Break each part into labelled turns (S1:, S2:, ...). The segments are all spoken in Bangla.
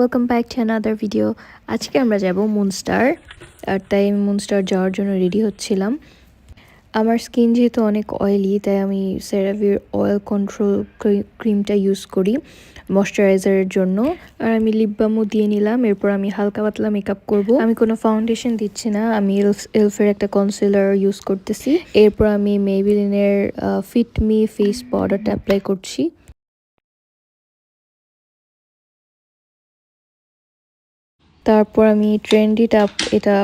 S1: Welcome back to another video. আজকে আমরা যাব মুনস্টার, আর তাই আমি মুনস্টার যাওয়ার জন্য রেডি হচ্ছিলাম। আমার স্কিন যেহেতু অনেক অয়েলি, তাই আমি সেরাভির অয়েল কন্ট্রোল ক্রিমটা ইউজ করি ময়শ্চারাইজারের জন্য। আর আমি লিপ বামও দিয়ে নিলাম। এরপর আমি হালকা পাতলা মেকআপ করব। আমি কোনো ফাউন্ডেশন দিচ্ছি না, আমি এলফের একটা কনসিলার ইউজ করতেছি। এরপর আমি মেবিলিনের ফিট মি ফেস পাউডারটা অ্যাপ্লাই করছি। তারপর আমি ট্রেন্ডিটা, এটা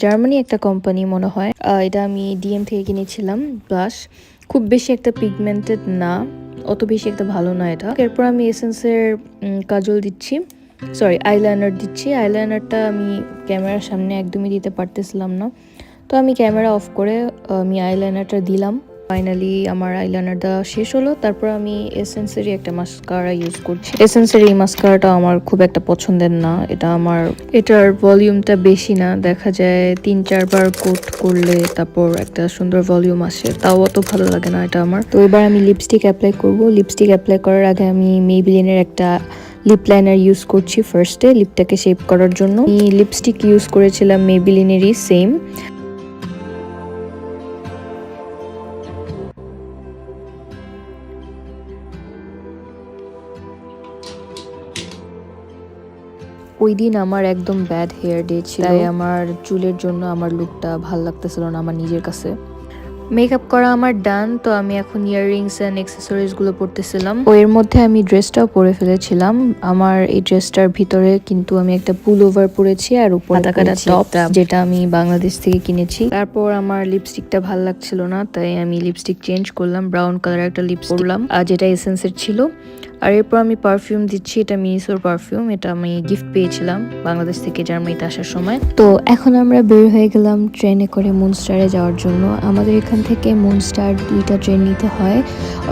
S1: জার্মানি একটা কোম্পানি মনে হয়, এটা আমি ডিএম থেকে কিনেছিলাম। ব্লাশ খুব বেশি একটা পিগমেন্টেড না, অত বেশি একটা ভালো না এটা। এরপর আমি এসেন্সের কাজল দিচ্ছি, সরি আইলাইনার দিচ্ছি। আইলাইনারটা আমি ক্যামেরার সামনে একদমই দিতে পারতেছিলাম না, তো আমি ক্যামেরা অফ করে আমি আইলাইনারটা দিলাম। ফাইনালি আমার আইলাইনার দেওয়া শেষ হলো। তারপর আমি এসেন্সেরই একটা মাস্কারা ইউজ করছি। এসেন্সের এই মাস্কারাটা আমার খুব একটা পছন্দের না, এটার ভলিউমটা বেশি না, দেখা যায় 3-4 বার কোট করলে তারপর একটা সুন্দর ভলিউম আসে, তাও অত ভালো লাগে না এটা আমার। তো এবার আমি লিপস্টিক অ্যাপ্লাই করব। লিপস্টিক অ্যাপ্লাই করার আগে আমি মেবিলিনের একটা লিপ লাইনার ইউজ করছি ফার্স্টে লিপটাকে শেপ করার জন্য। আমি লিপস্টিক ইউজ করেছিলাম মেবিলিনেরই সেম। ওই দিন আমার একদম ব্যাড হেয়ার ডে ছিল, তাই আমার চুলের জন্য আমার লুকটা ভাল লাগতেছিল না আমার নিজের কাছে। মেকআপ করা আমার ডান, তো আমি এখন ইয়াররিংস অ্যান্ড অ্যাক্সেসরিজ গুলো পরতেছিলাম। ও এর মধ্যে আমি ড্রেসটাও পরে ফেলেছিলাম। আমার এই ড্রেসটার ভিতরে কিন্তু আমি একটা পুল ওভার পরেছি আর উপরে কাটা টপ, যেটা আমি বাংলাদেশ থেকে কিনেছি। তারপর আমার লিপস্টিকটা ভাল লাগছিল না, তাই আমি লিপস্টিক চেঞ্জ করলাম, ব্রাউন কালার একটা লিপস্টিক পরলাম, আর যেটা এসেন্সের ছিল। আর এরপর আমি পারফিউম দিচ্ছি, এটা মিনিসোর পারফিউম, এটা আমি গিফট পেয়েছিলাম বাংলাদেশ থেকে জার্মানিতে আসার সময়। তো এখন আমরা বের হয়ে গেলাম ট্রেনে করে মুনস্টারে যাওয়ার জন্য। আমাদের এখান থেকে মুনস্টার 2টা ট্রেন নিতে হয়,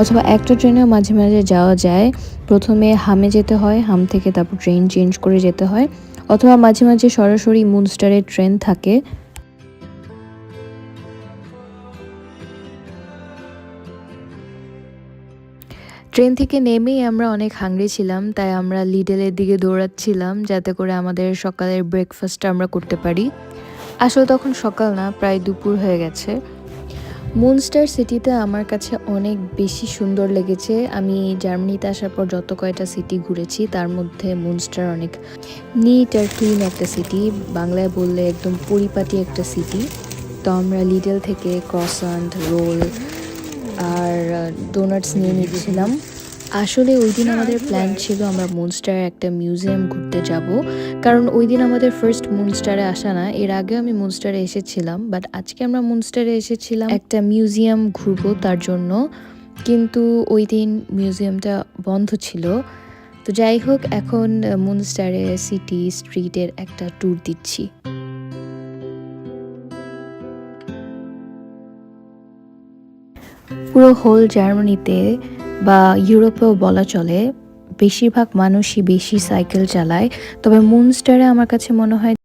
S1: অথবা একটা ট্রেনেও মাঝে মাঝে যাওয়া যায়। প্রথমে হামে যেতে হয়, হাম থেকে তারপর ট্রেন চেঞ্জ করে যেতে হয়, অথবা মাঝে মাঝে সরাসরি মুনস্টারের ট্রেন থাকে। ট্রেন থেকে নেমেই আমরা অনেক হাংরি ছিলাম, তাই আমরা লিডেলের দিকে দৌড়াচ্ছিলাম যাতে করে আমাদের সকালের ব্রেকফাস্টটা আমরা করতে পারি। আসলে তখন সকাল না, প্রায় দুপুর হয়ে গেছে। মুনস্টার সিটিতে আমার কাছে অনেক বেশি সুন্দর লেগেছে। আমি জার্মানিতে আসার পর যত কয়টা সিটি ঘুরেছি তার মধ্যে মুনস্টার অনেক নিট আর ক্লিন একটা সিটি, বাংলায় বললে একদম পরিপাটি একটা সিটি। তো আমরা লিডেল থেকে ক্রসান্ট, রোল আর ডোনাটস নিয়ে নিচ্ছিলাম। আসলে ওই দিন আমাদের প্ল্যান ছিল আমরা মুনস্টারে একটা মিউজিয়াম ঘুরতে যাব, কারণ ওই দিন আমাদের ফার্স্ট মুনস্টারে আসা না, এর আগে আমি মুনস্টারে এসেছিলাম, বাট আজকে আমরা মুনস্টারে এসেছিলাম একটা মিউজিয়াম ঘুরবো তার জন্য, কিন্তু ওই দিন মিউজিয়ামটা বন্ধ ছিল। তো যাই হোক, এখন মুনস্টারে সিটি স্ট্রিটের একটা ট্যুর দিচ্ছি। পুরো হোল জার্মানিতে বা ইউরোপেও বলা চলে বেশিরভাগ মানুষই বেশি সাইকেল চালায়, তবে মুনস্টারে আমার কাছে মনে হয়